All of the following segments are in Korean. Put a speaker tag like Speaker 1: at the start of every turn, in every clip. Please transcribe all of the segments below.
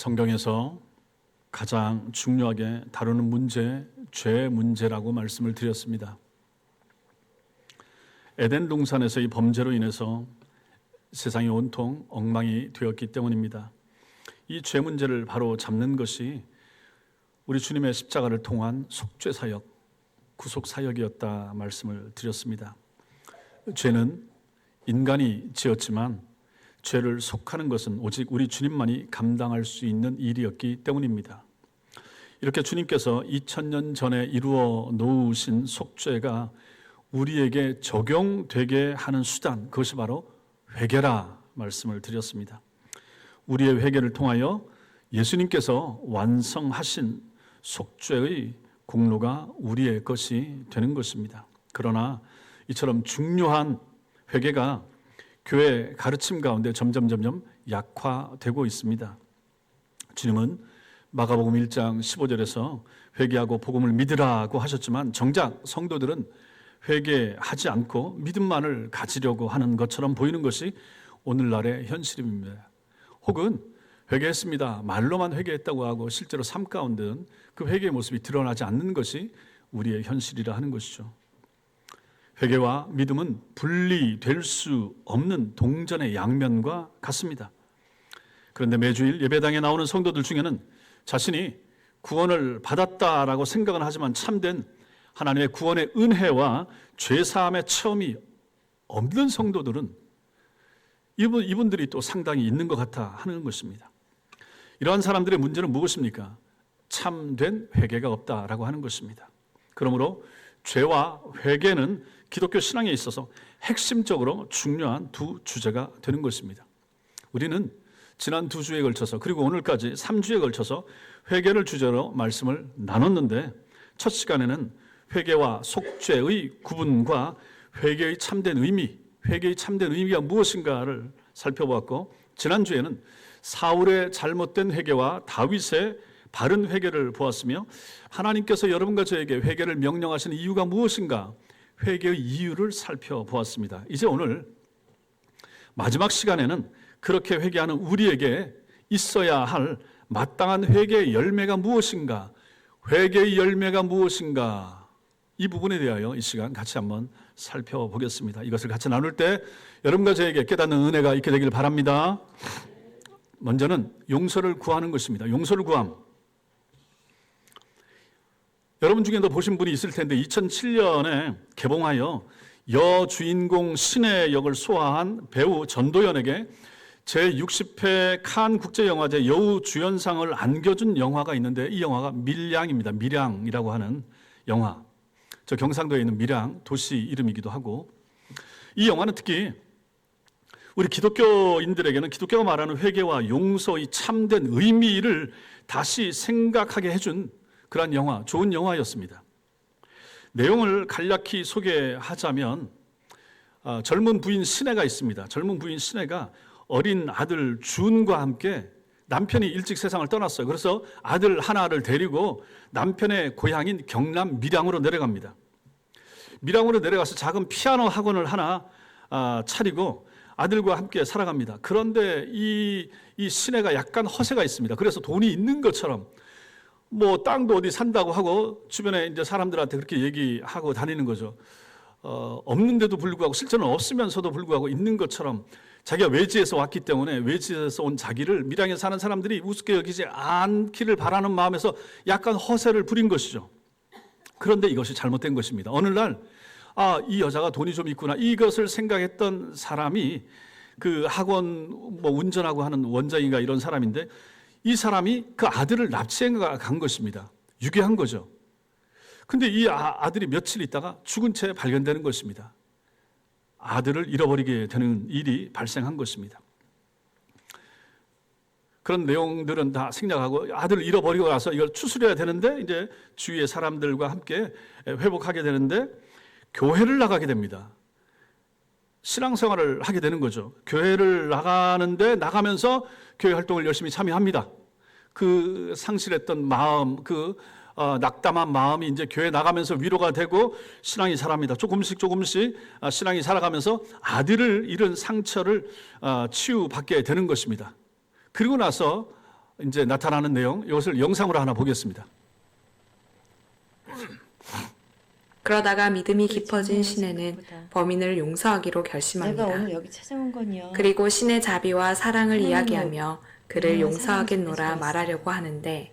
Speaker 1: 성경에서 가장 중요하게 다루는 문제, 죄 문제라고 말씀을 드렸습니다. 에덴 동산에서의 범죄로 인해서 세상이 온통 엉망이 되었기 때문입니다. 이 죄 문제를 바로 잡는 것이 우리 주님의 십자가를 통한 속죄 사역, 구속 사역이었다 말씀을 드렸습니다. 죄는 인간이 지었지만 죄를 속하는 것은 오직 우리 주님만이 감당할 수 있는 일이었기 때문입니다. 이렇게 주님께서 2000년 전에 이루어 놓으신 속죄가 우리에게 적용되게 하는 수단, 그것이 바로 회개라 말씀을 드렸습니다. 우리의 회개를 통하여 예수님께서 완성하신 속죄의 공로가 우리의 것이 되는 것입니다. 그러나 이처럼 중요한 회개가 교회 가르침 가운데 점점 약화되고 있습니다. 주님은 마가복음 1장 15절에서 회개하고 복음을 믿으라고 하셨지만 정작 성도들은 회개하지 않고 믿음만을 가지려고 하는 것처럼 보이는 것이 오늘날의 현실입니다. 혹은 회개했습니다, 말로만 회개했다고 하고 실제로 삶 가운데는 그 회개의 모습이 드러나지 않는 것이 우리의 현실이라 하는 것이죠. 회개와 믿음은 분리될 수 없는 동전의 양면과 같습니다. 그런데 매주일 예배당에 나오는 성도들 중에는 자신이 구원을 받았다라고 생각은 하지만 참된 하나님의 구원의 은혜와 죄사함의 체험이 없는 성도들은 이분들이 또 상당히 있는 것 같아 하는 것입니다. 이러한 사람들의 문제는 무엇입니까? 참된 회개가 없다라고 하는 것입니다. 그러므로 죄와 회개는 기독교 신앙에 있어서 핵심적으로 중요한 두 주제가 되는 것입니다. 우리는 지난 2주에 걸쳐서 그리고 오늘까지 3주에 걸쳐서 회개를 주제로 말씀을 나눴는데 첫 시간에는 회개와 속죄의 구분과 회개의 참된 의미, 회개의 참된 의미가 무엇인가를 살펴보았고 지난주에는 사울의 잘못된 회개와 다윗의 바른 회개를 보았으며 하나님께서 여러분과 저에게 회개를 명령하시는 이유가 무엇인가 회개의 이유를 살펴보았습니다. 이제 오늘 마지막 시간에는 그렇게 회개하는 우리에게 있어야 할 마땅한 회개의 열매가 무엇인가, 회개의 열매가 무엇인가, 이 부분에 대하여 이 시간 같이 한번 살펴보겠습니다. 이것을 같이 나눌 때 여러분과 저에게 깨닫는 은혜가 있게 되길 바랍니다. 먼저는 용서를 구하는 것입니다. 용서를 구함. 여러분 중에도 보신 분이 있을 텐데 2007년에 개봉하여 여주인공 신의 역을 소화한 배우 전도연에게 제60회 칸 국제영화제 여우주연상을 안겨준 영화가 있는데 이 영화가 밀양입니다. 밀양이라고 하는 영화. 저 경상도에 있는 밀양 도시 이름이기도 하고 이 영화는 특히 우리 기독교인들에게는 기독교가 말하는 회개와 용서의 참된 의미를 다시 생각하게 해준 그런 영화, 좋은 영화였습니다. 내용을 간략히 소개하자면 젊은 부인 신혜가 있습니다. 젊은 부인 신혜가 어린 아들 준과 함께 남편이 일찍 세상을 떠났어요. 그래서 아들 하나를 데리고 남편의 고향인 경남 밀양으로 내려갑니다. 밀양으로 내려가서 작은 피아노 학원을 하나 차리고 아들과 함께 살아갑니다. 그런데 이 신혜가 약간 허세가 있습니다. 그래서 돈이 있는 것처럼 뭐 땅도 어디 산다고 하고 주변에 이제 사람들한테 그렇게 얘기하고 다니는 거죠. 없는데도 불구하고 실제는 없으면서도 불구하고 있는 것처럼 자기가 외지에서 왔기 때문에 외지에서 온 자기를 밀양에 사는 사람들이 우습게 여기지 않기를 바라는 마음에서 약간 허세를 부린 것이죠. 그런데 이것이 잘못된 것입니다. 어느 날 이 여자가 돈이 좀 있구나 이것을 생각했던 사람이 그 학원 뭐 운전하고 하는 원장인가 이런 사람인데 이 사람이 그 아들을 납치해 간 것입니다. 유괴한 거죠. 근데 이 아들이 며칠 있다가 죽은 채 발견되는 것입니다. 아들을 잃어버리게 되는 일이 발생한 것입니다. 그런 내용들은 다 생략하고 아들을 잃어버리고 나서 이걸 추스려야 되는데 이제 주위의 사람들과 함께 회복하게 되는데 교회를 나가게 됩니다. 신앙생활을 하게 되는 거죠. 교회를 나가면서 교회 활동을 열심히 참여합니다. 그 상실했던 마음, 그 낙담한 마음이 이제 교회 나가면서 위로가 되고 신앙이 자랍니다. 조금씩 신앙이 살아가면서 아들을 잃은 상처를 치유받게 되는 것입니다. 그리고 나서 이제 나타나는 내용, 이것을 영상으로 하나 보겠습니다.
Speaker 2: 그러다가 믿음이 깊어진 시내는 범인을 용서하기로
Speaker 3: 내가
Speaker 2: 결심합니다.
Speaker 3: 오늘 여기 찾아온 건요.
Speaker 2: 그리고 신의 자비와 사랑을
Speaker 3: 하나님을
Speaker 2: 이야기하며 그를
Speaker 3: 얼마나
Speaker 2: 용서하겠노라
Speaker 3: 사랑하시는지
Speaker 2: 말하려고 하는데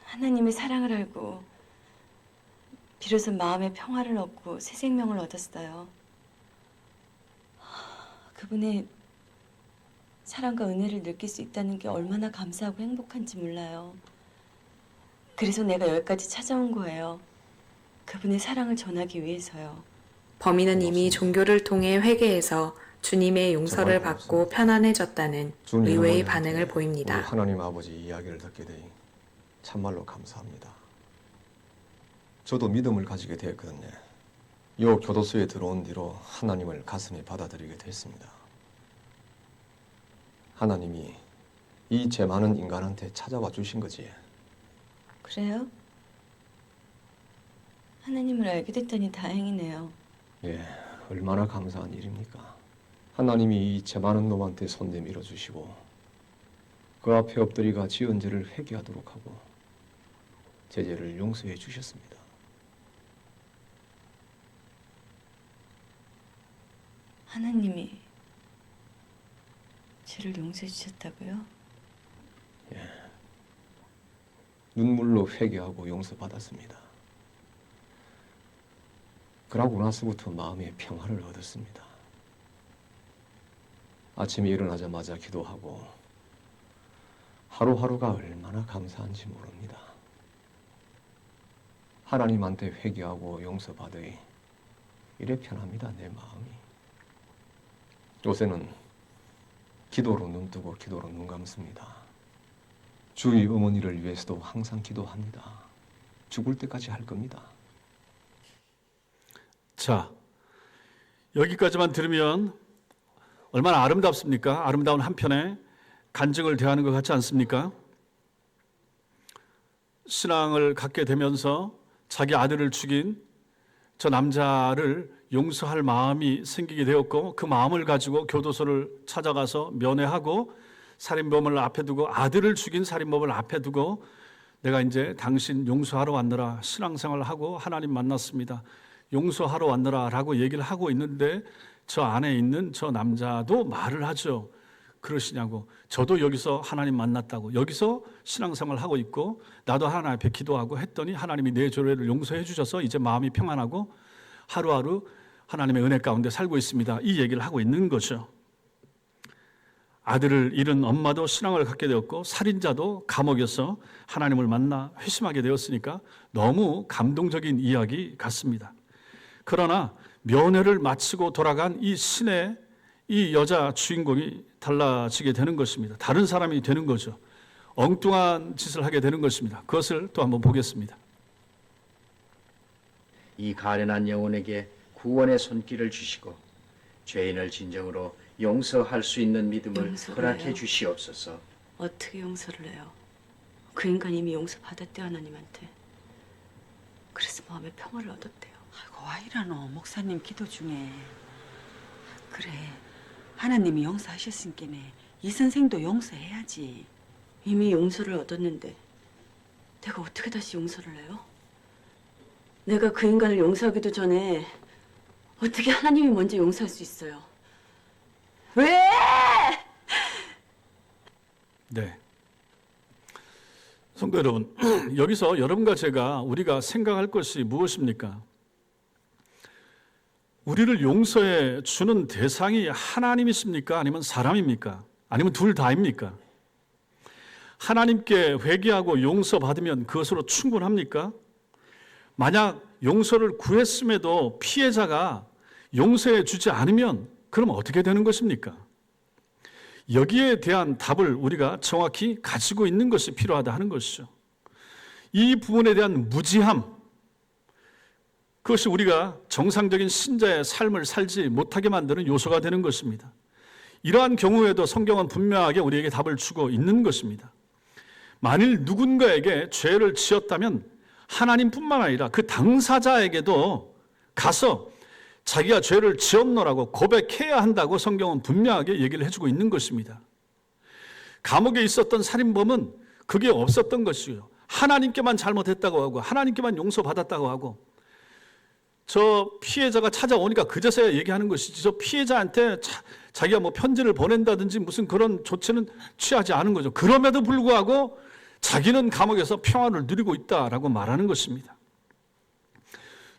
Speaker 3: 하나님의 사랑을 알고 비로소 마음의 평화를 얻고 새 생명을 얻었어요. 그분의 사랑과 은혜를 느낄 수 있다는 게 얼마나 감사하고 행복한지 몰라요. 그래서 내가 여기까지 찾아온 거예요. 그분의 사랑을 전하기 위해서요.
Speaker 2: 범인은 이미 종교를 통해 회개해서 주님의 용서를
Speaker 4: 정말
Speaker 2: 받고 편안해졌다는
Speaker 4: 주님
Speaker 2: 의외의
Speaker 4: 어머니한테
Speaker 2: 반응을
Speaker 4: 우리
Speaker 2: 보입니다.
Speaker 4: 하나님 아버지 이야기를 듣게 되니 참말로 감사합니다. 저도 믿음을 가지게 되었거든요. 이 교도소에 들어온 뒤로 하나님을 가슴에 받아들이게 됐습니다. 하나님이 이 죄 많은 인간한테 찾아와 주신 거지.
Speaker 3: 그래요? 하나님을 알게 됐다니 다행이네요.
Speaker 4: 예, 얼마나 감사한 일입니까? 하나님이 이 죄 많은 놈한테 손 내밀어 주시고 그 앞에 엎드리가 지은 죄를 회개하도록 하고 제 죄를 용서해 주셨습니다.
Speaker 3: 하나님이 죄를 용서해 주셨다고요?
Speaker 4: 눈물로 회개하고 용서받았습니다. 그러고 나서부터 마음의 평화를 얻었습니다. 아침에 일어나자마자 기도하고 하루하루가 얼마나 감사한지 모릅니다. 하나님한테 회개하고 용서받으니 이래 편합니다, 내 마음이. 요새는 기도로 눈 뜨고 기도로 눈 감습니다. 주의 어머니를 위해서도 항상 기도합니다. 죽을 때까지 할 겁니다.
Speaker 1: 자, 여기까지만 들으면 얼마나 아름답습니까? 아름다운 한편의 간증을 대하는 것 같지 않습니까? 신앙을 갖게 되면서 자기 아들을 죽인 저 남자를 용서할 마음이 생기게 되었고 그 마음을 가지고 교도소를 찾아가서 면회하고 살인범을 앞에 두고 아들을 죽인 살인범을 앞에 두고 내가 이제 당신 용서하러 왔느라 신앙생활을 하고 하나님 만났습니다. 용서하러 왔느라 라고 얘기를 하고 있는데 저 안에 있는 저 남자도 말을 하죠. 그러시냐고. 저도 여기서 하나님 만났다고. 여기서 신앙생활을 하고 있고 나도 하나님 앞에 기도하고 했더니 하나님이 내 죄를 용서해 주셔서 이제 마음이 평안하고 하루하루 하나님의 은혜 가운데 살고 있습니다. 이 얘기를 하고 있는 거죠. 아들을 잃은 엄마도 신앙을 갖게 되었고 살인자도 감옥에서 하나님을 만나 회심하게 되었으니까 너무 감동적인 이야기 같습니다. 그러나 면회를 마치고 돌아간 이 신의 이 여자 주인공이 달라지게 되는 것입니다. 다른 사람이 되는 거죠. 엉뚱한 짓을 하게 되는 것입니다. 그것을 또 한번 보겠습니다.
Speaker 5: 이 가련한 영혼에게 구원의 손길을 주시고 죄인을 진정으로 용서할 수 있는 믿음을
Speaker 3: 용서를
Speaker 5: 허락해
Speaker 3: 해요?
Speaker 5: 주시옵소서.
Speaker 3: 어떻게 용서를 해요? 그 인간 이미 용서받았대 하나님한테. 그래서 마음의 평화를 얻었대요.
Speaker 6: 아이고 와 이러노 목사님 기도 중에. 그래 하나님이 용서하셨으니까네 이 선생도 용서해야지.
Speaker 3: 이미 용서를 얻었는데 내가 어떻게 다시 용서를 해요? 내가 그 인간을 용서하기도 전에 어떻게 하나님이 먼저 용서할 수 있어요? 왜?
Speaker 1: 네. 성도 여러분, 여기서 여러분과 제가 우리가 생각할 것이 무엇입니까? 우리를 용서해 주는 대상이 하나님이십니까? 아니면 사람입니까? 아니면 둘 다입니까? 하나님께 회개하고 용서받으면 그것으로 충분합니까? 만약 용서를 구했음에도 피해자가 용서해 주지 않으면 그럼 어떻게 되는 것입니까? 여기에 대한 답을 우리가 정확히 가지고 있는 것이 필요하다 하는 것이죠. 이 부분에 대한 무지함, 그것이 우리가 정상적인 신자의 삶을 살지 못하게 만드는 요소가 되는 것입니다. 이러한 경우에도 성경은 분명하게 우리에게 답을 주고 있는 것입니다. 만일 누군가에게 죄를 지었다면 하나님뿐만 아니라 그 당사자에게도 가서 자기가 죄를 지었노라고 고백해야 한다고 성경은 분명하게 얘기를 해주고 있는 것입니다. 감옥에 있었던 살인범은 그게 없었던 것이고요. 하나님께만 잘못했다고 하고 하나님께만 용서받았다고 하고 저 피해자가 찾아오니까 그제서야 얘기하는 것이지 저 피해자한테 자기가 뭐 편지를 보낸다든지 무슨 그런 조치는 취하지 않은 거죠. 그럼에도 불구하고 자기는 감옥에서 평안을 누리고 있다라고 말하는 것입니다.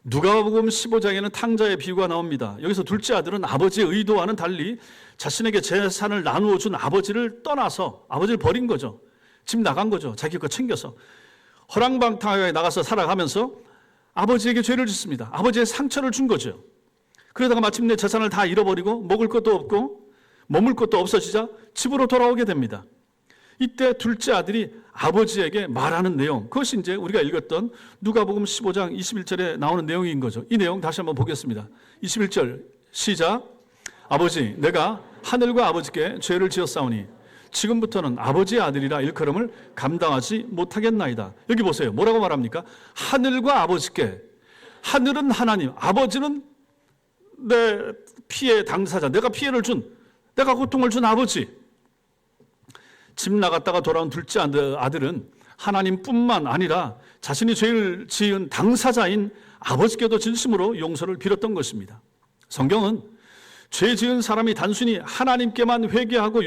Speaker 1: 누가복음 15장에는 탕자의 비유가 나옵니다. 여기서 둘째 아들은 아버지의 의도와는 달리 자신에게 재산을 나누어 준 아버지를 떠나서 아버지를 버린 거죠. 집 나간 거죠. 자기 거 챙겨서 허랑방탕하게 나가서 살아가면서 아버지에게 죄를 짓습니다. 아버지의 상처를 준 거죠. 그러다가 마침내 재산을 다 잃어버리고 먹을 것도 없고 머물 것도 없어지자 집으로 돌아오게 됩니다. 이때 둘째 아들이 아버지에게 말하는 내용, 그것이 이제 우리가 읽었던 누가복음 15장 21절에 나오는 내용인 거죠. 이 내용 다시 한번 보겠습니다. 21절 시작. 아버지, 내가 하늘과 아버지께 죄를 지었사오니 지금부터는 아버지의 아들이라 일컬음을 감당하지 못하겠나이다. 여기 보세요. 뭐라고 말합니까? 하늘과 아버지께. 하늘은 하나님, 아버지는 내 피해 당사자, 내가 피해를 준, 내가 고통을 준 아버지. 집 나갔다가 돌아온 둘째 아들은 하나님뿐만 아니라 자신이 죄를 지은 당사자인 아버지께도 진심으로 용서를 빌었던 것입니다. 성경은 죄 지은 사람이 단순히 하나님께만 회개하고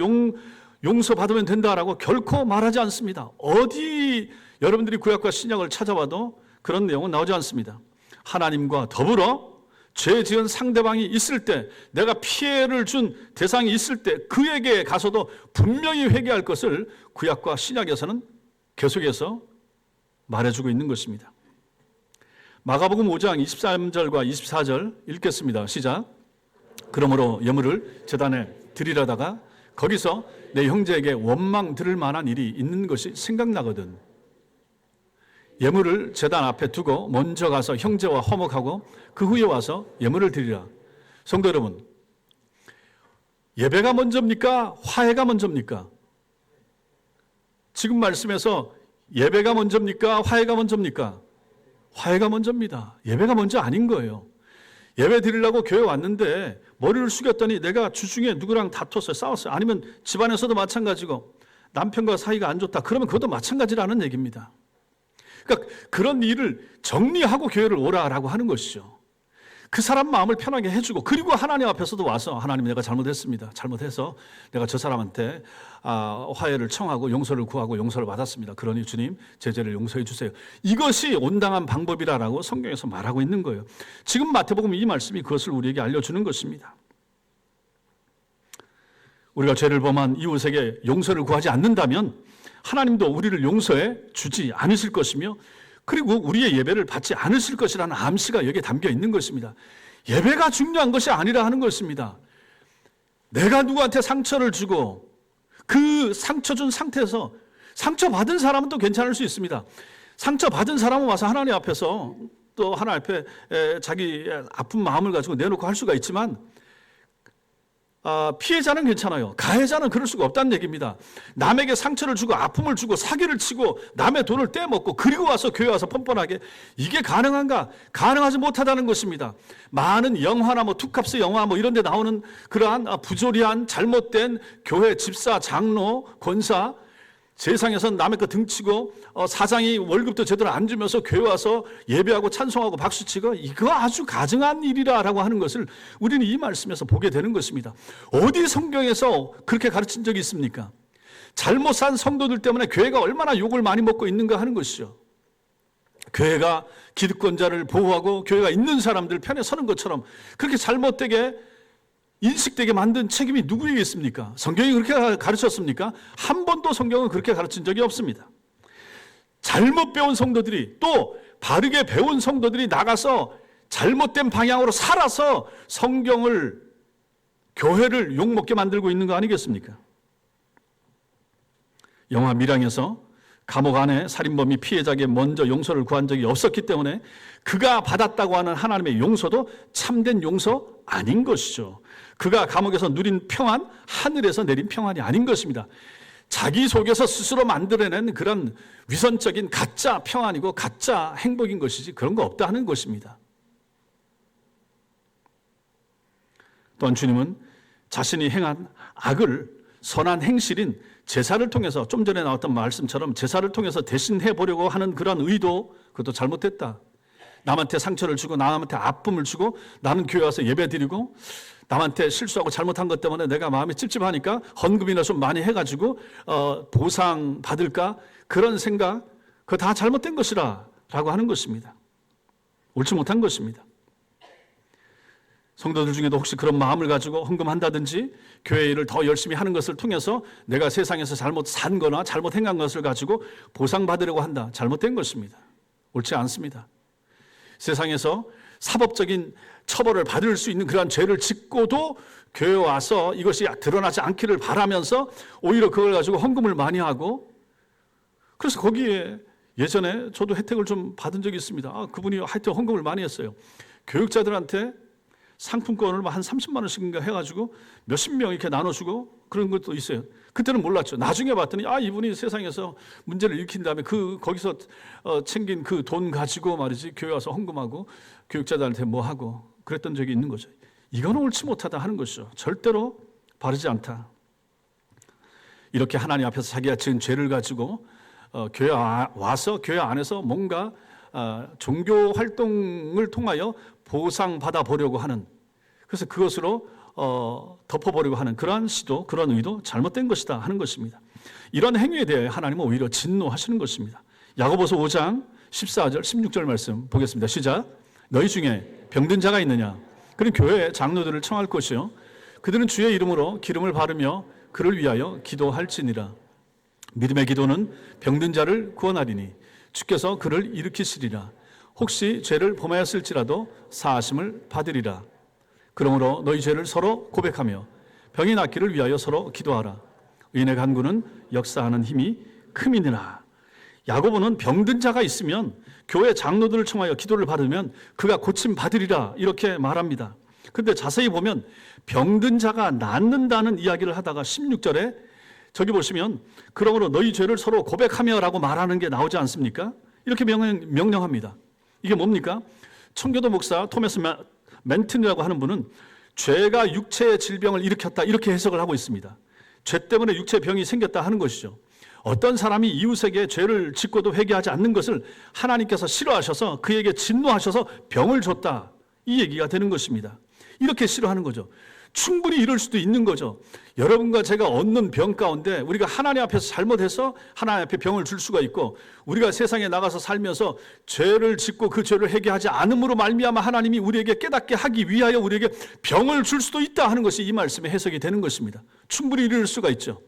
Speaker 1: 용서받으면 된다라고 결코 말하지 않습니다. 어디 여러분들이 구약과 신약을 찾아봐도 그런 내용은 나오지 않습니다. 하나님과 더불어 죄 지은 상대방이 있을 때, 내가 피해를 준 대상이 있을 때 그에게 가서도 분명히 회개할 것을 구약과 신약에서는 계속해서 말해주고 있는 것입니다. 마가복음 5장 23절과 24절 읽겠습니다. 시작. 그러므로 예물을 제단에 드리려다가 거기서 내 형제에게 원망 들을 만한 일이 있는 것이 생각나거든. 예물을 제단 앞에 두고 먼저 가서 형제와 화목하고 그 후에 와서 예물을 드리라. 성도 여러분, 예배가 먼저입니까? 화해가 먼저입니까? 지금 말씀에서 예배가 먼저입니까? 화해가 먼저입니까? 화해가 먼저입니다. 예배가 먼저 아닌 거예요. 예배 드리려고 교회 왔는데 머리를 숙였더니 내가 주중에 누구랑 다퉜어요, 싸웠어요. 아니면 집안에서도 마찬가지고 남편과 사이가 안 좋다. 그러면 그것도 마찬가지라는 얘기입니다. 그러니까 그런 일을 정리하고 교회를 오라라고 하는 것이죠. 그 사람 마음을 편하게 해주고, 그리고 하나님 앞에서도 와서 하나님, 내가 잘못했습니다. 잘못해서 내가 저 사람한테 화해를 청하고 용서를 구하고 용서를 받았습니다. 그러니 주님 제 죄를 용서해 주세요. 이것이 온당한 방법이라고 성경에서 말하고 있는 거예요. 지금 마태복음 이 말씀이 그것을 우리에게 알려주는 것입니다. 우리가 죄를 범한 이웃에게 용서를 구하지 않는다면 하나님도 우리를 용서해 주지 않으실 것이며, 그리고 우리의 예배를 받지 않으실 것이라는 암시가 여기에 담겨 있는 것입니다. 예배가 중요한 것이 아니라 하는 것입니다. 내가 누구한테 상처를 주고 그 상처 준 상태에서, 상처받은 사람은 또 괜찮을 수 있습니다. 상처받은 사람은 와서 하나님 앞에서 또 하나님 앞에 자기 아픈 마음을 가지고 내놓고 할 수가 있지만, 피해자는 괜찮아요. 가해자는 그럴 수가 없다는 얘기입니다. 남에게 상처를 주고 아픔을 주고 사기를 치고 남의 돈을 떼먹고 그리고 와서 교회 와서 뻔뻔하게, 이게 가능한가? 가능하지 못하다는 것입니다. 많은 영화나 뭐 투캅스 영화 뭐 이런 데 나오는 그러한 부조리한 잘못된 교회 집사, 장로, 권사, 세상에선 남의 거 등치고 사장이 월급도 제대로 안 주면서 교회 와서 예배하고 찬송하고 박수치고, 이거 아주 가증한 일이라고 하는 것을 우리는 이 말씀에서 보게 되는 것입니다. 어디 성경에서 그렇게 가르친 적이 있습니까? 잘못 산 성도들 때문에 교회가 얼마나 욕을 많이 먹고 있는가 하는 것이죠. 교회가 기득권자를 보호하고 교회가 있는 사람들 편에 서는 것처럼 그렇게 잘못되게 인식되게 만든 책임이 누구에게 있습니까? 성경이 그렇게 가르쳤습니까? 한 번도 성경은 그렇게 가르친 적이 없습니다. 잘못 배운 성도들이, 또 바르게 배운 성도들이 나가서 잘못된 방향으로 살아서 성경을, 교회를 욕먹게 만들고 있는 거 아니겠습니까? 영화 밀양에서 감옥 안에 살인범이 피해자에게 먼저 용서를 구한 적이 없었기 때문에 그가 받았다고 하는 하나님의 용서도 참된 용서 아닌 것이죠. 그가 감옥에서 누린 평안, 하늘에서 내린 평안이 아닌 것입니다. 자기 속에서 스스로 만들어낸 그런 위선적인 가짜 평안이고 가짜 행복인 것이지 그런 거 없다 하는 것입니다. 또한 주님은 자신이 행한 악을 선한 행실인 제사를 통해서 좀 전에 나왔던 말씀처럼 제사를 통해서 대신해 보려고 하는 그런 의도, 그것도 잘못됐다. 남한테 상처를 주고 남한테 아픔을 주고 나는 교회 와서 예배 드리고 남한테 실수하고 잘못한 것 때문에 내가 마음이 찝찝하니까 헌금이나 좀 많이 해가지고 보상 받을까, 그런 생각, 그거 다 잘못된 것이라 라고 하는 것입니다. 옳지 못한 것입니다. 성도들 중에도 혹시 그런 마음을 가지고 헌금한다든지 교회 일을 더 열심히 하는 것을 통해서 내가 세상에서 잘못 산 거나 잘못 행한 것을 가지고 보상받으려고 한다. 잘못된 것입니다. 옳지 않습니다. 세상에서 사법적인 처벌을 받을 수 있는 그러한 죄를 짓고도 교회에 와서 이것이 드러나지 않기를 바라면서 오히려 그걸 가지고 헌금을 많이 하고, 그래서 거기에 예전에 저도 혜택을 좀 받은 적이 있습니다. 그분이 하여튼 헌금을 많이 했어요. 교육자들한테 상품권을 한 30만 원씩인가 해가지고 몇십 명 이렇게 나눠주고 그런 것도 있어요. 그때는 몰랐죠. 나중에 봤더니 이분이 세상에서 문제를 일으킨 다음에 거기서 챙긴 그 돈 가지고 말이지 교회 와서 헌금하고 교육자들한테 뭐 하고 그랬던 적이 있는 거죠. 이거는 옳지 못하다 하는 것이죠. 절대로 바르지 않다. 이렇게 하나님 앞에서 자기가 지은 죄를 가지고 교회 와서 교회 안에서 뭔가 종교 활동을 통하여 보상받아 보려고 하는, 그래서 그것으로 덮어보려고 하는 그러한 시도, 그런 의도 잘못된 것이다 하는 것입니다. 이런 행위에 대해 하나님은 오히려 진노하시는 것입니다. 야고보서 5장 14절 16절 말씀 보겠습니다. 시작. 너희 중에 병든 자가 있느냐? 그는 교회 장로들을 청할 것이요 그들은 주의 이름으로 기름을 바르며 그를 위하여 기도할지니라. 믿음의 기도는 병든 자를 구원하리니 주께서 그를 일으키시리라. 혹시 죄를 범하였을지라도 사하심을 받으리라. 그러므로 너희 죄를 서로 고백하며 병이 낫기를 위하여 서로 기도하라. 의인의 간구는 역사하는 힘이 큼이니라. 야고보는 병든 자가 있으면 교회 장로들을 청하여 기도를 받으면 그가 고침 받으리라 이렇게 말합니다. 그런데 자세히 보면 병든 자가 낫는다는 이야기를 하다가 16절에 저기 보시면 그러므로 너희 죄를 서로 고백하며 라고 말하는 게 나오지 않습니까? 이렇게 명령합니다. 이게 뭡니까? 청교도 목사 토마스 맨튼이라고 하는 분은 죄가 육체의 질병을 일으켰다 이렇게 해석을 하고 있습니다. 죄 때문에 육체 병이 생겼다 하는 것이죠. 어떤 사람이 이웃에게 죄를 짓고도 회개하지 않는 것을 하나님께서 싫어하셔서 그에게 진노하셔서 병을 줬다, 이 얘기가 되는 것입니다. 이렇게 싫어하는 거죠. 충분히 이럴 수도 있는 거죠. 여러분과 제가 얻는 병 가운데 우리가 하나님 앞에서 잘못해서 하나님 앞에 병을 줄 수가 있고, 우리가 세상에 나가서 살면서 죄를 짓고 그 죄를 회개하지 않음으로 말미암아 하나님이 우리에게 깨닫게 하기 위하여 우리에게 병을 줄 수도 있다 하는 것이 이 말씀의 해석이 되는 것입니다. 충분히 이럴 수가 있죠.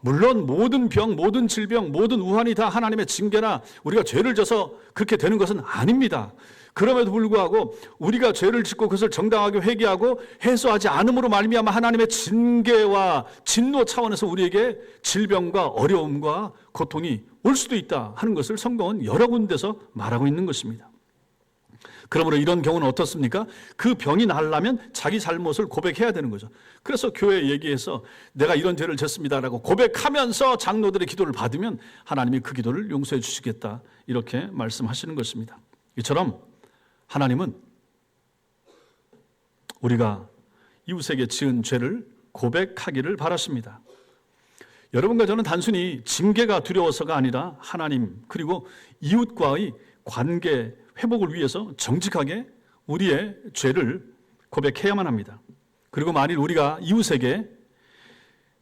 Speaker 1: 물론 모든 병, 모든 질병, 모든 우환이 다 하나님의 징계나 우리가 죄를 져서 그렇게 되는 것은 아닙니다. 그럼에도 불구하고 우리가 죄를 짓고 그것을 정당하게 회개하고 해소하지 않음으로 말미암아 하나님의 징계와 진노 차원에서 우리에게 질병과 어려움과 고통이 올 수도 있다 하는 것을 성경은 여러 군데서 말하고 있는 것입니다. 그러므로 이런 경우는 어떻습니까? 그 병이 나으려면 자기 잘못을 고백해야 되는 거죠. 그래서 교회에 얘기해서 내가 이런 죄를 졌습니다라고 고백하면서 장로들의 기도를 받으면 하나님이 그 기도를 용서해 주시겠다 이렇게 말씀하시는 것입니다. 이처럼 하나님은 우리가 이웃에게 지은 죄를 고백하기를 바라십니다. 여러분과 저는 단순히 징계가 두려워서가 아니라 하나님 그리고 이웃과의 관계 회복을 위해서 정직하게 우리의 죄를 고백해야만 합니다. 그리고 만일 우리가 이웃에게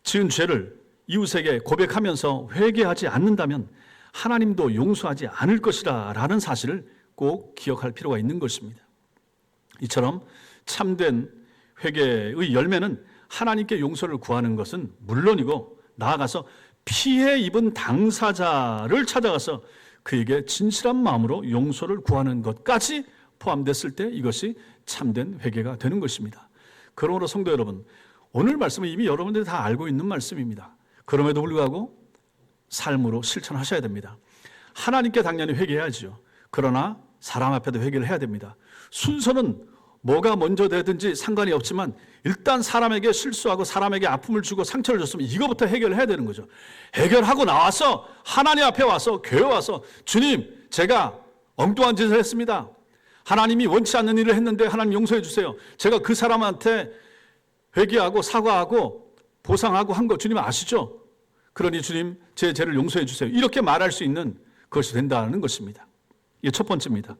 Speaker 1: 지은 죄를 이웃에게 고백하면서 회개하지 않는다면 하나님도 용서하지 않을 것이라 라는 사실을 꼭 기억할 필요가 있는 것입니다. 이처럼 참된 회개의 열매는 하나님께 용서를 구하는 것은 물론이고 나아가서 피해 입은 당사자를 찾아가서 그에게 진실한 마음으로 용서를 구하는 것까지 포함됐을 때 이것이 참된 회개가 되는 것입니다. 그러므로 성도 여러분, 오늘 말씀은 이미 여러분들이 다 알고 있는 말씀입니다. 그럼에도 불구하고 삶으로 실천하셔야 됩니다. 하나님께 당연히 회개해야죠. 그러나 사람 앞에도 회개를 해야 됩니다. 순서는 뭐가 먼저 되든지 상관이 없지만 일단 사람에게 실수하고 사람에게 아픔을 주고 상처를 줬으면 이거부터 해결을 해야 되는 거죠. 해결하고 나와서 하나님 앞에 와서 교회 와서 주님 제가 엉뚱한 짓을 했습니다. 하나님이 원치 않는 일을 했는데 하나님 용서해 주세요. 제가 그 사람한테 회개하고 사과하고 보상하고 한 거 주님 아시죠? 그러니 주님 제 죄를 용서해 주세요. 이렇게 말할 수 있는 것이 된다는 것입니다. 이게 첫 번째입니다.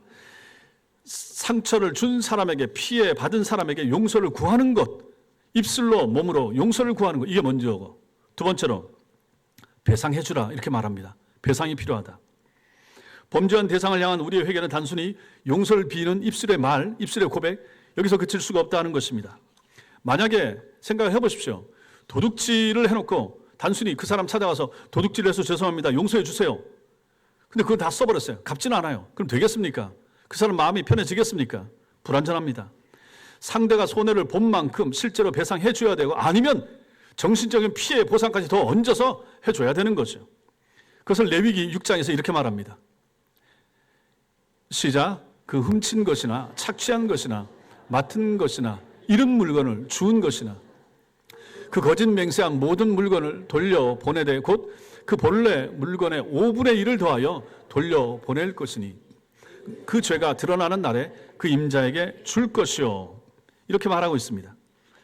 Speaker 1: 상처를 준 사람에게, 피해 받은 사람에게 용서를 구하는 것, 입술로 몸으로 용서를 구하는 것, 이게 먼저고, 두 번째로 배상해 주라 이렇게 말합니다. 배상이 필요하다. 범죄한 대상을 향한 우리의 회개는 단순히 용서를 비는 입술의 말, 입술의 고백, 여기서 그칠 수가 없다는 것입니다. 만약에 생각을 해보십시오. 도둑질을 해놓고 단순히 그 사람 찾아가서 도둑질을 해서 죄송합니다, 용서해 주세요. 근데 그거 다 써버렸어요. 갚지는 않아요. 그럼 되겠습니까? 그 사람 마음이 편해지겠습니까? 불완전합니다. 상대가 손해를 본 만큼 실제로 배상해 줘야 되고, 아니면 정신적인 피해 보상까지 더 얹어서 해줘야 되는 거죠. 그것을 레위기 6장에서 이렇게 말합니다. 시작. 그 훔친 것이나 착취한 것이나 맡은 것이나 잃은 물건을 주운 것이나 그 거짓 맹세한 모든 물건을 돌려보내되 곧 그 본래 물건의 5분의 1을 더하여 돌려보낼 것이니 그 죄가 드러나는 날에 그 임자에게 줄 것이요. 이렇게 말하고 있습니다.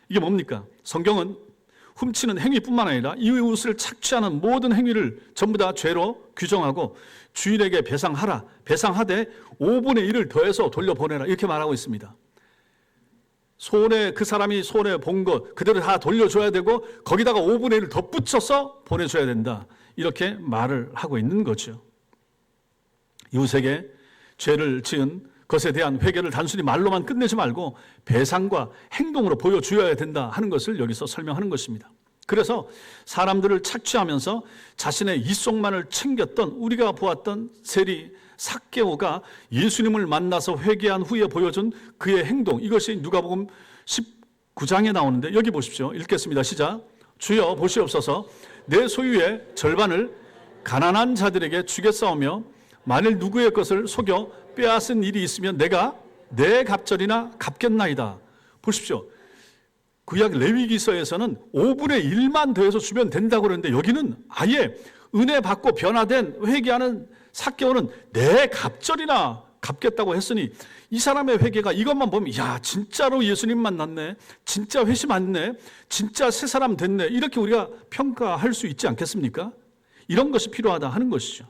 Speaker 1: 이게 뭡니까? 성경은 훔치는 행위뿐만 아니라 이웃을 착취하는 모든 행위를 전부 다 죄로 규정하고 주인에게 배상하라, 배상하되 5분의 1을 더해서 돌려보내라 이렇게 말하고 있습니다. 그 사람이 손해 본 것 그대로 다 돌려줘야 되고 거기다가 5분의 1을 덧붙여서 보내줘야 된다, 이렇게 말을 하고 있는 거죠. 이웃에게 죄를 지은 것에 대한 회개를 단순히 말로만 끝내지 말고 배상과 행동으로 보여주어야 된다 하는 것을 여기서 설명하는 것입니다. 그래서 사람들을 착취하면서 자신의 이속만을 챙겼던, 우리가 보았던 세리 삭개오가 예수님을 만나서 회개한 후에 보여준 그의 행동, 이것이 누가복음 19장에 나오는데, 여기 보십시오. 읽겠습니다. 시작. 주여 보시옵소서, 내 소유의 절반을 가난한 자들에게 주겠사오며 만일 누구의 것을 속여 빼앗은 일이 있으면 내가 내 갑절이나 갚겠나이다. 보십시오. 구약 레위기서에서는 5분의 1만 더해서 주면 된다고 그러는데, 여기는 아예 은혜 받고 변화된 회개하는 삭개오는 내 갑절이나 갚겠다고 했으니 이 사람의 회개가 이것만 보면, 야 진짜로 예수님 만났네, 진짜 회심 왔네, 진짜 새 사람 됐네, 이렇게 우리가 평가할 수 있지 않겠습니까? 이런 것이 필요하다 하는 것이죠.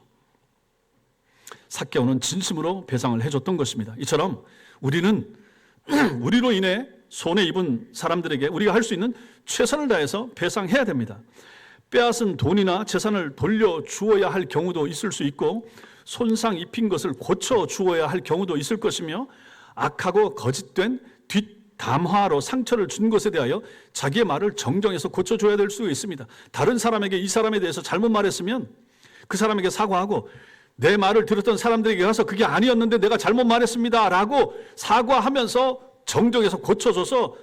Speaker 1: 삭개오는 진심으로 배상을 해줬던 것입니다. 이처럼 우리는 우리로 인해 손해 입은 사람들에게 우리가 할 수 있는 최선을 다해서 배상해야 됩니다. 빼앗은 돈이나 재산을 돌려주어야 할 경우도 있을 수 있고, 손상 입힌 것을 고쳐주어야 할 경우도 있을 것이며, 악하고 거짓된 뒷담화로 상처를 준 것에 대하여 자기의 말을 정정해서 고쳐줘야 될 수 있습니다. 다른 사람에게 이 사람에 대해서 잘못 말했으면 그 사람에게 사과하고, 내 말을 들었던 사람들에게 가서 그게 아니었는데 내가 잘못 말했습니다 라고 사과하면서 정정해서 고쳐줘서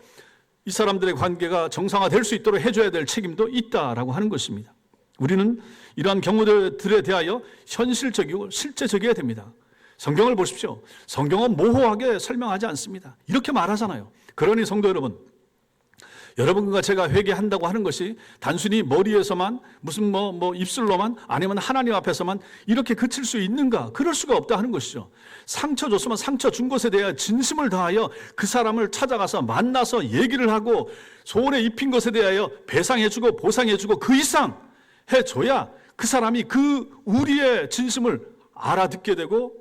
Speaker 1: 이 사람들의 관계가 정상화될 수 있도록 해줘야 될 책임도 있다라고 하는 것입니다. 우리는 이러한 경우들에 대하여 현실적이고 실제적이어야 됩니다. 성경을 보십시오. 성경은 모호하게 설명하지 않습니다. 이렇게 말하잖아요. 그러니 성도 여러분, 여러분과 제가 회개한다고 하는 것이 단순히 머리에서만, 무슨 입술로만, 아니면 하나님 앞에서만 이렇게 그칠 수 있는가? 그럴 수가 없다 하는 것이죠. 상처 줬으면 상처 준 것에 대해 진심을 다하여 그 사람을 찾아가서 만나서 얘기를 하고, 손해 입힌 것에 대하여 배상해주고 보상해주고 그 이상 해줘야 그 사람이 그 우리의 진심을 알아듣게 되고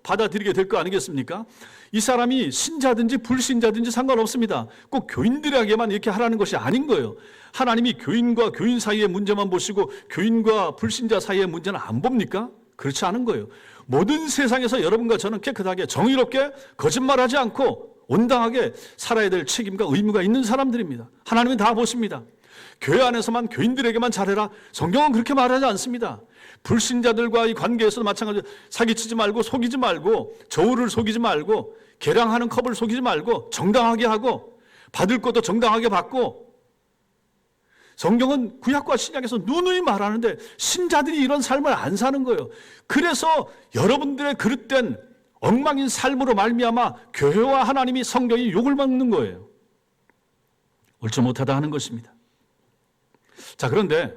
Speaker 1: 받아들이게 될 거 아니겠습니까? 이 사람이 신자든지 불신자든지 상관없습니다. 꼭 교인들에게만 이렇게 하라는 것이 아닌 거예요. 하나님이 교인과 교인 사이의 문제만 보시고 교인과 불신자 사이의 문제는 안 봅니까? 그렇지 않은 거예요. 모든 세상에서 여러분과 저는 깨끗하게 정의롭게 거짓말하지 않고 온당하게 살아야 될 책임과 의무가 있는 사람들입니다. 하나님은 다 보십니다. 교회 안에서만 교인들에게만 잘해라, 성경은 그렇게 말하지 않습니다. 불신자들과의 관계에서도 마찬가지로 사기치지 말고 속이지 말고 저울을 속이지 말고 계량하는 컵을 속이지 말고 정당하게 하고 받을 것도 정당하게 받고, 성경은 구약과 신약에서 누누이 말하는데 신자들이 이런 삶을 안 사는 거예요. 그래서 여러분들의 그릇된 엉망인 삶으로 말미암아 교회와 하나님이, 성경이 욕을 먹는 거예요. 옳지 못하다 하는 것입니다. 자, 그런데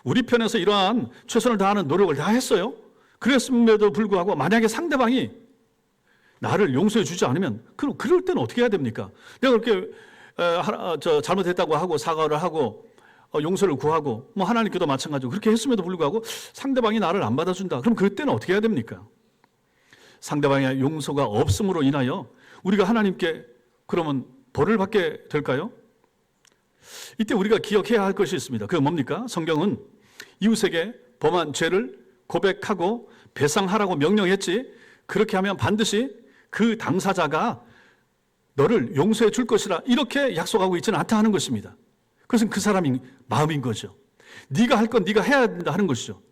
Speaker 1: 우리 편에서 이러한 최선을 다하는 노력을 다 했어요. 그랬음에도 불구하고 만약에 상대방이 나를 용서해 주지 않으면 그럴 때는 어떻게 해야 됩니까? 내가 그렇게 잘못했다고 하고 사과를 하고 용서를 구하고 뭐 하나님께도 마찬가지고 그렇게 했음에도 불구하고 상대방이 나를 안 받아준다. 그럼 그때는 어떻게 해야 됩니까? 상대방의 용서가 없음으로 인하여 우리가 하나님께 그러면 벌을 받게 될까요? 이때 우리가 기억해야 할 것이 있습니다. 그게 뭡니까? 성경은 이웃에게 범한 죄를 고백하고 배상하라고 명령했지, 그렇게 하면 반드시 그 당사자가 너를 용서해 줄 것이라 이렇게 약속하고 있지는 않다 하는 것입니다. 그것은 그 사람의 마음인 거죠. 네가 할 건 네가 해야 된다 하는 것이죠.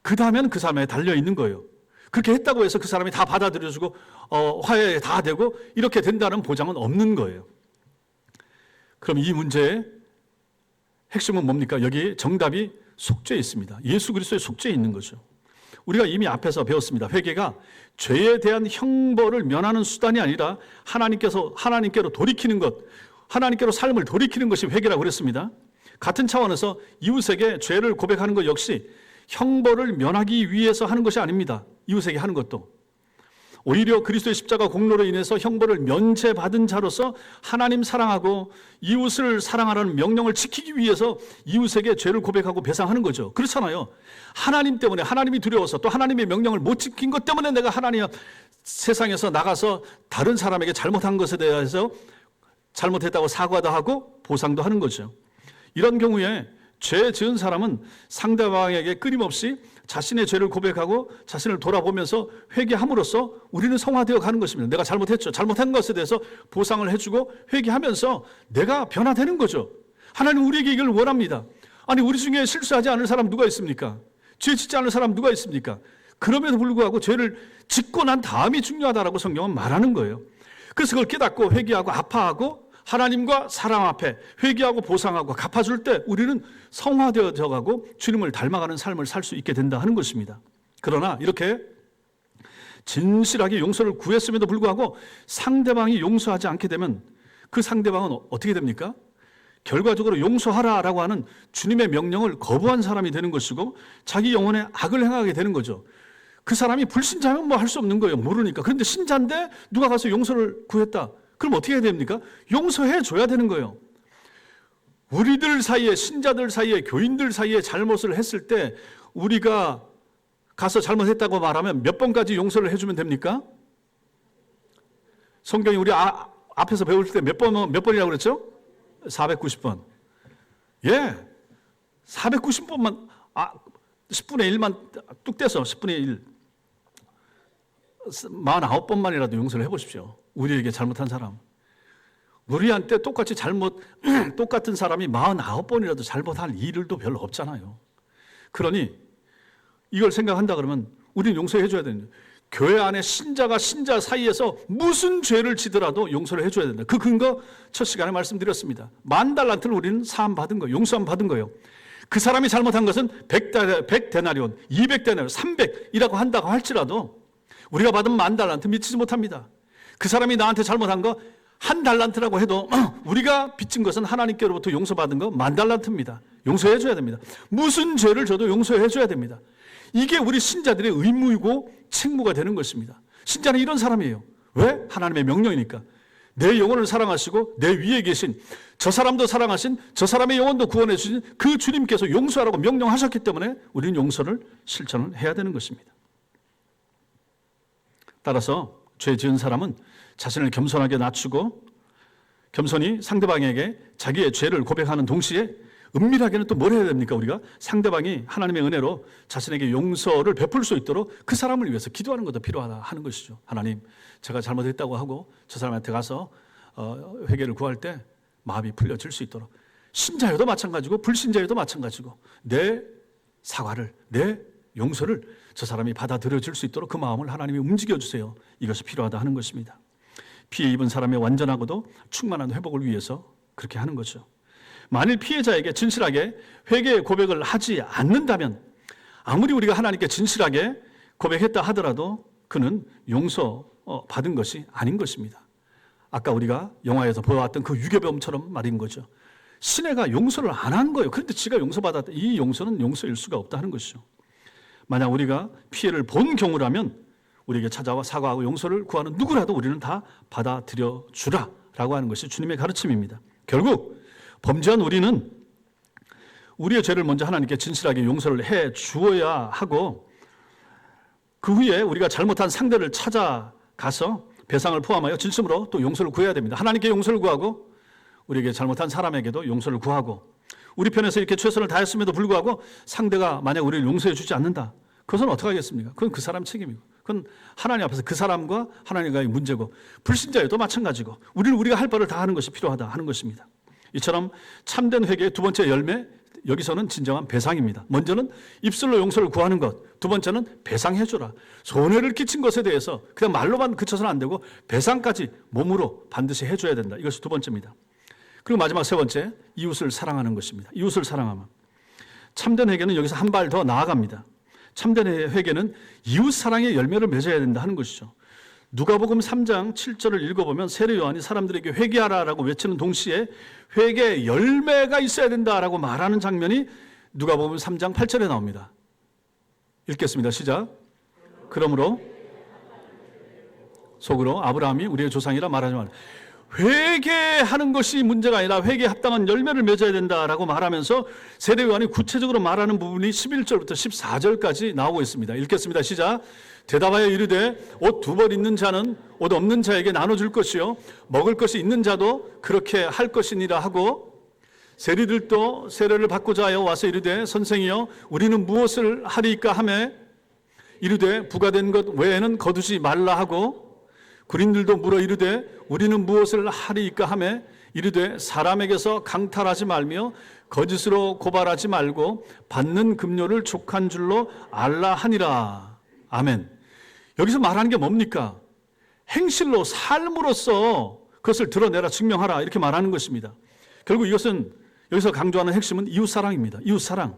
Speaker 1: 그 다음에는 그 사람에 달려 있는 거예요. 그렇게 했다고 해서 그 사람이 다 받아들여주고 화해 다 되고 이렇게 된다는 보장은 없는 거예요. 그럼 이 문제의 핵심은 뭡니까? 여기 정답이 속죄에 있습니다. 예수 그리스도의 속죄에 있는 거죠. 우리가 이미 앞에서 배웠습니다. 회개가 죄에 대한 형벌을 면하는 수단이 아니라 하나님께로 돌이키는 것, 하나님께로 삶을 돌이키는 것이 회개라고 그랬습니다. 같은 차원에서 이웃에게 죄를 고백하는 것 역시 형벌을 면하기 위해서 하는 것이 아닙니다. 이웃에게 하는 것도. 오히려 그리스도의 십자가 공로로 인해서 형벌을 면제받은 자로서 하나님 사랑하고 이웃을 사랑하라는 명령을 지키기 위해서 이웃에게 죄를 고백하고 배상하는 거죠. 그렇잖아요. 하나님 때문에, 하나님이 두려워서 또 하나님의 명령을 못 지킨 것 때문에 내가 하나님 세상에서 나가서 다른 사람에게 잘못한 것에 대해서 잘못했다고 사과도 하고 보상도 하는 거죠. 이런 경우에 죄 지은 사람은 상대방에게 끊임없이 자신의 죄를 고백하고 자신을 돌아보면서 회개함으로써 우리는 성화되어 가는 것입니다. 내가 잘못했죠. 잘못한 것에 대해서 보상을 해주고 회개하면서 내가 변화되는 거죠. 하나님 우리에게 이걸 원합니다. 아니 우리 중에 실수하지 않을 사람 누가 있습니까? 죄 짓지 않을 사람 누가 있습니까? 그럼에도 불구하고 죄를 짓고 난 다음이 중요하다라고 성경은 말하는 거예요. 그래서 그걸 깨닫고 회개하고 아파하고 하나님과 사랑 앞에 회개하고 보상하고 갚아줄 때 우리는 성화되어져 가고 주님을 닮아가는 삶을 살 수 있게 된다 하는 것입니다. 그러나 이렇게 진실하게 용서를 구했음에도 불구하고 상대방이 용서하지 않게 되면 그 상대방은 어떻게 됩니까? 결과적으로 용서하라라고 하는 주님의 명령을 거부한 사람이 되는 것이고 자기 영혼에 악을 행하게 되는 거죠. 그 사람이 불신자면 뭐 할 수 없는 거예요. 모르니까. 그런데 신자인데 누가 가서 용서를 구했다. 그럼 어떻게 해야 됩니까? 용서해 줘야 되는 거예요. 우리들 사이에, 신자들 사이에, 교인들 사이에 잘못을 했을 때 우리가 가서 잘못했다고 말하면 몇 번까지 용서를 해주면 됩니까? 성경이 우리 앞에서 배울 때 몇 번이라고 그랬죠? 490번. 예. 490번만, 10분의 1만 뚝 떼서 10분의 1. 49번만이라도 용서를 해보십시오. 우리에게 잘못한 사람. 우리한테 똑같은 사람이 49번이라도 잘못할 일도 별로 없잖아요. 그러니 이걸 생각한다 그러면 우리는 용서해 줘야 됩니다. 교회 안에 신자가 신자 사이에서 무슨 죄를 지더라도 용서를 해줘야 된다. 그 근거 첫 시간에 말씀드렸습니다. 10,000달란트를 우리는 사함 받은 거예요. 용서함 받은 거예요. 그 사람이 잘못한 것은 100데나리온, 200데나리온, 300이라고 한다고 할지라도 우리가 받은 10,000달란트 미치지 못합니다. 그 사람이 나한테 잘못한 거 1달란트라고 해도 우리가 빚진 것은 하나님께로부터 용서받은 거 10,000달란트입니다. 용서해 줘야 됩니다. 무슨 죄를 져도 용서해 줘야 됩니다. 이게 우리 신자들의 의무이고 책무가 되는 것입니다. 신자는 이런 사람이에요. 왜? 하나님의 명령이니까. 내 영혼을 사랑하시고 내 위에 계신 저 사람도 사랑하신 저 사람의 영혼도 구원해 주신 그 주님께서 용서하라고 명령하셨기 때문에 우리는 용서를 실천을 해야 되는 것입니다. 따라서 죄 지은 사람은 자신을 겸손하게 낮추고 겸손히 상대방에게 자기의 죄를 고백하는 동시에 은밀하게는 또 뭘 해야 됩니까? 우리가 상대방이 하나님의 은혜로 자신에게 용서를 베풀 수 있도록 그 사람을 위해서 기도하는 것도 필요하다 하는 것이죠. 하나님, 제가 잘못했다고 하고 저 사람한테 가서 회개를 구할 때 마음이 풀려질 수 있도록 신자여도 마찬가지고 불신자여도 마찬가지고 내 사과를, 내 용서를 저 사람이 받아들여질 수 있도록 그 마음을 하나님이 움직여주세요. 이것이 필요하다 하는 것입니다. 피해 입은 사람의 완전하고도 충만한 회복을 위해서 그렇게 하는 거죠. 만일 피해자에게 진실하게 회개 고백을 하지 않는다면 아무리 우리가 하나님께 진실하게 고백했다 하더라도 그는 용서 받은 것이 아닌 것입니다. 아까 우리가 영화에서 보아왔던 그 유괴범처럼 말인 거죠. 시내가 용서를 안 한 거예요. 그런데 지가 용서받았다. 이 용서는 용서일 수가 없다 하는 것이죠. 만약 우리가 피해를 본 경우라면 우리에게 찾아와 사과하고 용서를 구하는 누구라도 우리는 다 받아들여 주라 라고 하는 것이 주님의 가르침입니다. 결국 범죄한 우리는 우리의 죄를 먼저 하나님께 진실하게 용서를 해 주어야 하고, 그 후에 우리가 잘못한 상대를 찾아가서 배상을 포함하여 진심으로 또 용서를 구해야 됩니다. 하나님께 용서를 구하고 우리에게 잘못한 사람에게도 용서를 구하고, 우리 편에서 이렇게 최선을 다했음에도 불구하고 상대가 만약 우리를 용서해 주지 않는다, 그것은 어떻게 하겠습니까? 그건 그 사람 책임이고, 그건 하나님 앞에서 그 사람과 하나님과의 문제고, 불신자여도 마찬가지고, 우리가 할 바를 다 하는 것이 필요하다 하는 것입니다. 이처럼 참된 회개의 두 번째 열매, 여기서는 진정한 배상입니다. 먼저는 입술로 용서를 구하는 것, 두 번째는 배상해 주라. 손해를 끼친 것에 대해서 그냥 말로만 그쳐서는 안 되고 배상까지 몸으로 반드시 해줘야 된다. 이것이 두 번째입니다. 그리고 마지막 세 번째, 이웃을 사랑하는 것입니다. 이웃을 사랑하면, 참된 회개는 여기서 한 발 더 나아갑니다. 참된 회개는 이웃 사랑의 열매를 맺어야 된다 하는 것이죠. 누가복음 3장 7절을 읽어보면 세례 요한이 사람들에게 회개하라라고 외치는 동시에 회개의 열매가 있어야 된다라고 말하는 장면이 누가복음 3장 8절에 나옵니다. 읽겠습니다. 시작. 그러므로 속으로 아브라함이 우리의 조상이라 말하지 말라. 회개하는 것이 문제가 아니라 회개에 합당한 열매를 맺어야 된다라고 말하면서 세례 요한이 구체적으로 말하는 부분이 11절부터 14절까지 나오고 있습니다. 읽겠습니다. 시작. 대답하여 이르되 옷 두 벌 있는 자는 옷 없는 자에게 나눠줄 것이요 먹을 것이 있는 자도 그렇게 할 것이니라 하고, 세리들도 세례를 받고자 하여 와서 이르되 선생이여 우리는 무엇을 하리이까 하매 이르되 부과된 것 외에는 거두지 말라 하고, 군인들도 물어 이르되 우리는 무엇을 하리이까 하매 이르되 사람에게서 강탈하지 말며 거짓으로 고발하지 말고 받는 급료를 족한 줄로 알라 하니라. 아멘. 여기서 말하는 게 뭡니까? 행실로, 삶으로써 그것을 드러내라, 증명하라, 이렇게 말하는 것입니다. 결국 이것은 여기서 강조하는 핵심은 이웃사랑입니다. 이웃사랑.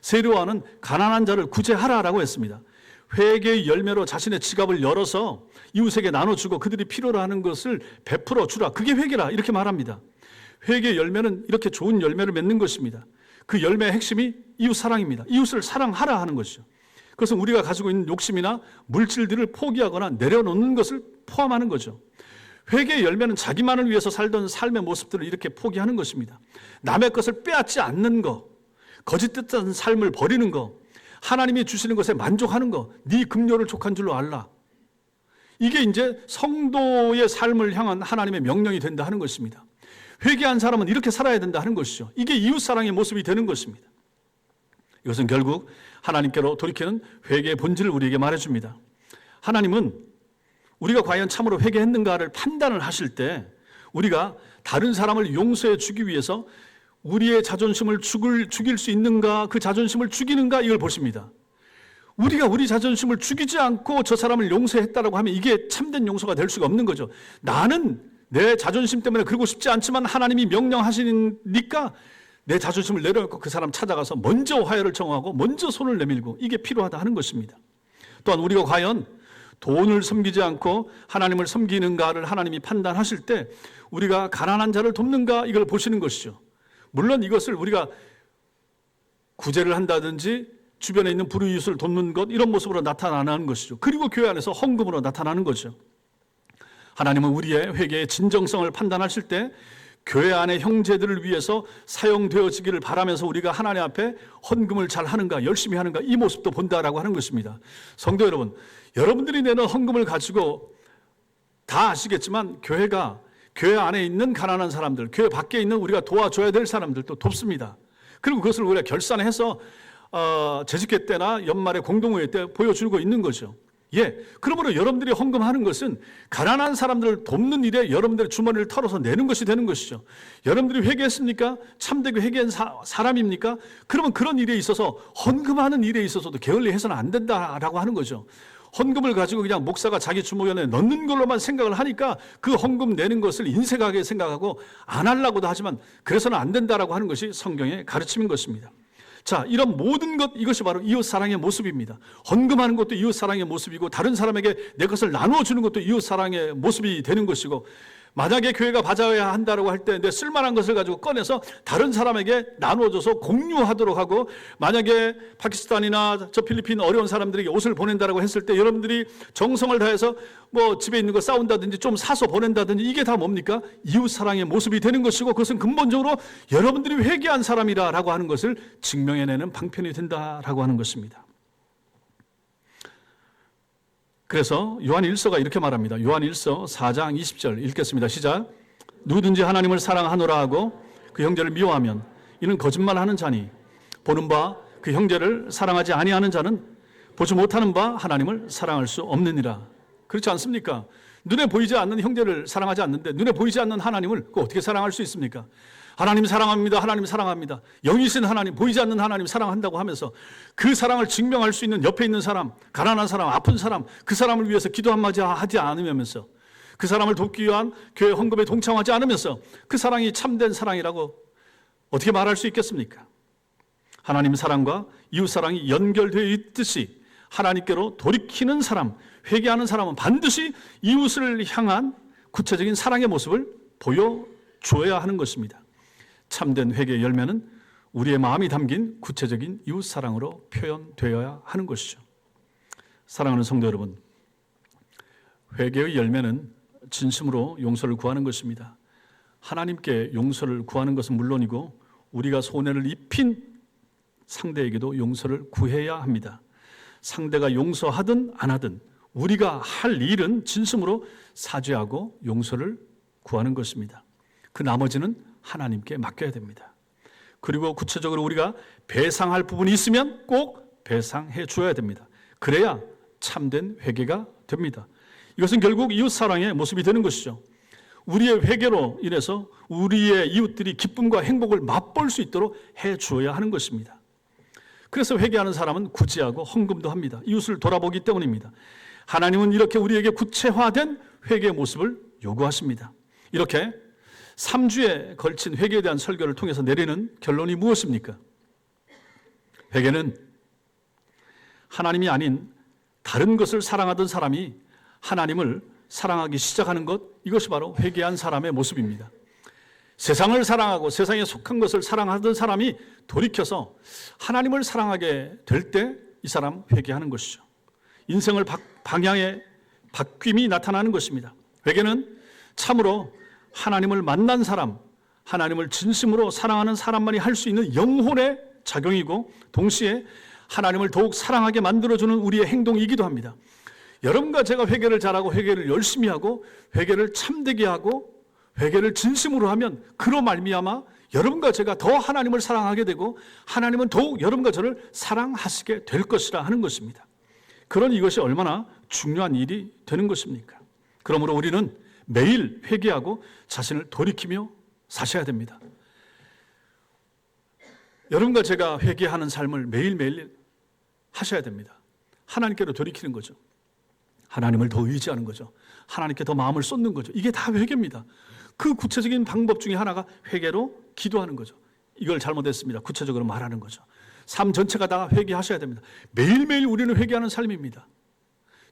Speaker 1: 세례 요한은 가난한 자를 구제하라라고 했습니다. 회개의 열매로 자신의 지갑을 열어서 이웃에게 나눠주고 그들이 필요로 하는 것을 베풀어 주라. 그게 회개라, 이렇게 말합니다. 회개의 열매는 이렇게 좋은 열매를 맺는 것입니다. 그 열매의 핵심이 이웃사랑입니다. 이웃을 사랑하라 하는 것이죠. 그것은 우리가 가지고 있는 욕심이나 물질들을 포기하거나 내려놓는 것을 포함하는 거죠. 회개의 열매는 자기만을 위해서 살던 삶의 모습들을 이렇게 포기하는 것입니다. 남의 것을 빼앗지 않는 것, 거짓됐던 삶을 버리는 것, 하나님이 주시는 것에 만족하는 것, 네 급료를 족한 줄로 알라. 이게 이제 성도의 삶을 향한 하나님의 명령이 된다 하는 것입니다. 회개한 사람은 이렇게 살아야 된다 하는 것이죠. 이게 이웃사랑의 모습이 되는 것입니다. 이것은 결국 하나님께로 돌이키는 회개의 본질을 우리에게 말해줍니다. 하나님은 우리가 과연 참으로 회개했는가를 판단을 하실 때 우리가 다른 사람을 용서해 주기 위해서 우리의 자존심을 죽일 수 있는가, 그 자존심을 죽이는가, 이걸 보십니다. 우리가 우리 자존심을 죽이지 않고 저 사람을 용서했다라고 하면 이게 참된 용서가 될 수가 없는 거죠. 나는 내 자존심 때문에 그러고 싶지 않지만 하나님이 명령하시니까 내 자존심을 내려놓고 그 사람 찾아가서 먼저 화해를 청하고 먼저 손을 내밀고, 이게 필요하다 하는 것입니다. 또한 우리가 과연 돈을 섬기지 않고 하나님을 섬기는가를 하나님이 판단하실 때 우리가 가난한 자를 돕는가, 이걸 보시는 것이죠. 물론 이것을 우리가 구제를 한다든지 주변에 있는 불우이웃을 돕는 것, 이런 모습으로 나타나는 것이죠. 그리고 교회 안에서 헌금으로 나타나는 거죠. 하나님은 우리의 회개의 진정성을 판단하실 때 교회 안의 형제들을 위해서 사용되어지기를 바라면서 우리가 하나님 앞에 헌금을 잘 하는가, 열심히 하는가, 이 모습도 본다라고 하는 것입니다. 성도 여러분, 여러분들이 내는 헌금을 가지고 다 아시겠지만 교회가 교회 안에 있는 가난한 사람들, 교회 밖에 있는 우리가 도와줘야 될 사람들도 돕습니다. 그리고 그것을 우리가 결산해서 재직회 때나 연말에 공동회의 때 보여주고 있는 거죠. 그러므로 여러분들이 헌금하는 것은 가난한 사람들을 돕는 일에 여러분들의 주머니를 털어서 내는 것이 되는 것이죠. 여러분들이 회개했습니까? 참되게 회개한 사람입니까? 그러면 그런 일에 있어서, 헌금하는 일에 있어서도 게을리해서는 안 된다라고 하는 거죠. 헌금을 가지고 그냥 목사가 자기 주머니에 넣는 걸로만 생각을 하니까 그 헌금 내는 것을 인색하게 생각하고 안 하려고도 하지만 그래서는 안 된다라고 하는 것이 성경의 가르침인 것입니다. 자, 이런 모든 것, 이것이 바로 이웃사랑의 모습입니다. 헌금하는 것도 이웃사랑의 모습이고, 다른 사람에게 내 것을 나누어 주는 것도 이웃사랑의 모습이 되는 것이고, 만약에 교회가 받아야 한다고 할 때 내 쓸만한 것을 가지고 꺼내서 다른 사람에게 나눠줘서 공유하도록 하고, 만약에 파키스탄이나 저 필리핀 어려운 사람들에게 옷을 보낸다라고 했을 때 여러분들이 정성을 다해서 뭐 집에 있는 거 싸운다든지 좀 사서 보낸다든지, 이게 다 뭡니까? 이웃사랑의 모습이 되는 것이고, 그것은 근본적으로 여러분들이 회개한 사람이라고 하는 것을 증명해내는 방편이 된다라고 하는 것입니다. 그래서 요한 1서가 이렇게 말합니다. 요한 1서 4장 20절 읽겠습니다. 시작. 누구든지 하나님을 사랑하노라 하고 그 형제를 미워하면 이는 거짓말하는 자니, 보는 바 그 형제를 사랑하지 아니하는 자는 보지 못하는 바 하나님을 사랑할 수 없느니라. 그렇지 않습니까? 눈에 보이지 않는 형제를 사랑하지 않는데 눈에 보이지 않는 하나님을 어떻게 사랑할 수 있습니까? 하나님 사랑합니다. 하나님 사랑합니다. 영이신 하나님, 보이지 않는 하나님 사랑한다고 하면서 그 사랑을 증명할 수 있는 옆에 있는 사람, 가난한 사람, 아픈 사람, 그 사람을 위해서 기도 한마디 하지 않으면서, 그 사람을 돕기 위한 교회 헌금에 동참하지 않으면서 그 사랑이 참된 사랑이라고 어떻게 말할 수 있겠습니까? 하나님 사랑과 이웃 사랑이 연결되어 있듯이 하나님께로 돌이키는 사람, 회개하는 사람은 반드시 이웃을 향한 구체적인 사랑의 모습을 보여줘야 하는 것입니다. 참된 회개의 열매는 우리의 마음이 담긴 구체적인 이웃 사랑으로 표현되어야 하는 것이죠. 사랑하는 성도 여러분, 회개의 열매는 진심으로 용서를 구하는 것입니다. 하나님께 용서를 구하는 것은 물론이고 우리가 손해를 입힌 상대에게도 용서를 구해야 합니다. 상대가 용서하든 안 하든 우리가 할 일은 진심으로 사죄하고 용서를 구하는 것입니다. 그 나머지는 하나님께 맡겨야 됩니다. 그리고 구체적으로 우리가 배상할 부분이 있으면 꼭 배상해 줘야 됩니다. 그래야 참된 회개가 됩니다. 이것은 결국 이웃 사랑의 모습이 되는 것이죠. 우리의 회개로 인해서 우리의 이웃들이 기쁨과 행복을 맛볼 수 있도록 해 주어야 하는 것입니다. 그래서 회개하는 사람은 구제하고 헌금도 합니다. 이웃을 돌아보기 때문입니다. 하나님은 이렇게 우리에게 구체화된 회개의 모습을 요구하십니다. 이렇게 3주에 걸친 회개에 대한 설교를 통해서 내리는 결론이 무엇입니까? 회개는 하나님이 아닌 다른 것을 사랑하던 사람이 하나님을 사랑하기 시작하는 것, 이것이 바로 회개한 사람의 모습입니다. 세상을 사랑하고 세상에 속한 것을 사랑하던 사람이 돌이켜서 하나님을 사랑하게 될 때 이 사람 회개하는 것이죠. 인생을 방향의 바뀜이 나타나는 것입니다. 회개는 참으로 하나님을 만난 사람, 하나님을 진심으로 사랑하는 사람만이 할 수 있는 영혼의 작용이고, 동시에 하나님을 더욱 사랑하게 만들어주는 우리의 행동이기도 합니다. 여러분과 제가 회개를 잘하고 회개를 열심히 하고 회개를 참되게 하고 회개를 진심으로 하면 그로 말미암아 여러분과 제가 더 하나님을 사랑하게 되고 하나님은 더욱 여러분과 저를 사랑하시게 될 것이라 하는 것입니다. 그런 이것이 얼마나 중요한 일이 되는 것입니까? 그러므로 우리는 매일 회개하고 자신을 돌이키며 사셔야 됩니다. 여러분과 제가 회개하는 삶을 매일매일 하셔야 됩니다. 하나님께로 돌이키는 거죠. 하나님을 더 의지하는 거죠. 하나님께 더 마음을 쏟는 거죠. 이게 다 회개입니다. 그 구체적인 방법 중에 하나가 회개로 기도하는 거죠. 이걸 잘못했습니다. 구체적으로 말하는 거죠. 삶 전체가 다 회개하셔야 됩니다. 매일매일 우리는 회개하는 삶입니다.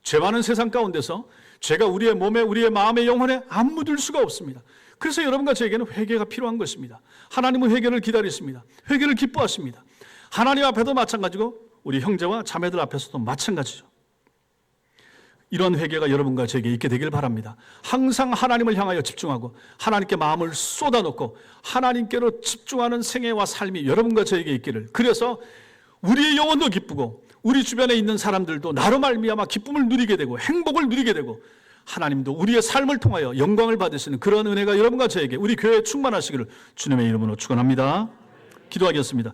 Speaker 1: 죄 많은 세상 가운데서 죄가 우리의 몸에, 우리의 마음에, 영혼에 안 묻을 수가 없습니다. 그래서 여러분과 저에게는 회개가 필요한 것입니다. 하나님은 회개를 기다리십니다. 회개를 기뻐하십니다. 하나님 앞에도 마찬가지고 우리 형제와 자매들 앞에서도 마찬가지죠. 이런 회개가 여러분과 저에게 있게 되길 바랍니다. 항상 하나님을 향하여 집중하고 하나님께 마음을 쏟아놓고 하나님께로 집중하는 생애와 삶이 여러분과 저에게 있기를, 그래서 우리의 영혼도 기쁘고 우리 주변에 있는 사람들도 나로 말미암아 기쁨을 누리게 되고 행복을 누리게 되고 하나님도 우리의 삶을 통하여 영광을 받으시는 그런 은혜가 여러분과 저에게, 우리 교회에 충만하시기를 주님의 이름으로 축원합니다. 기도하겠습니다.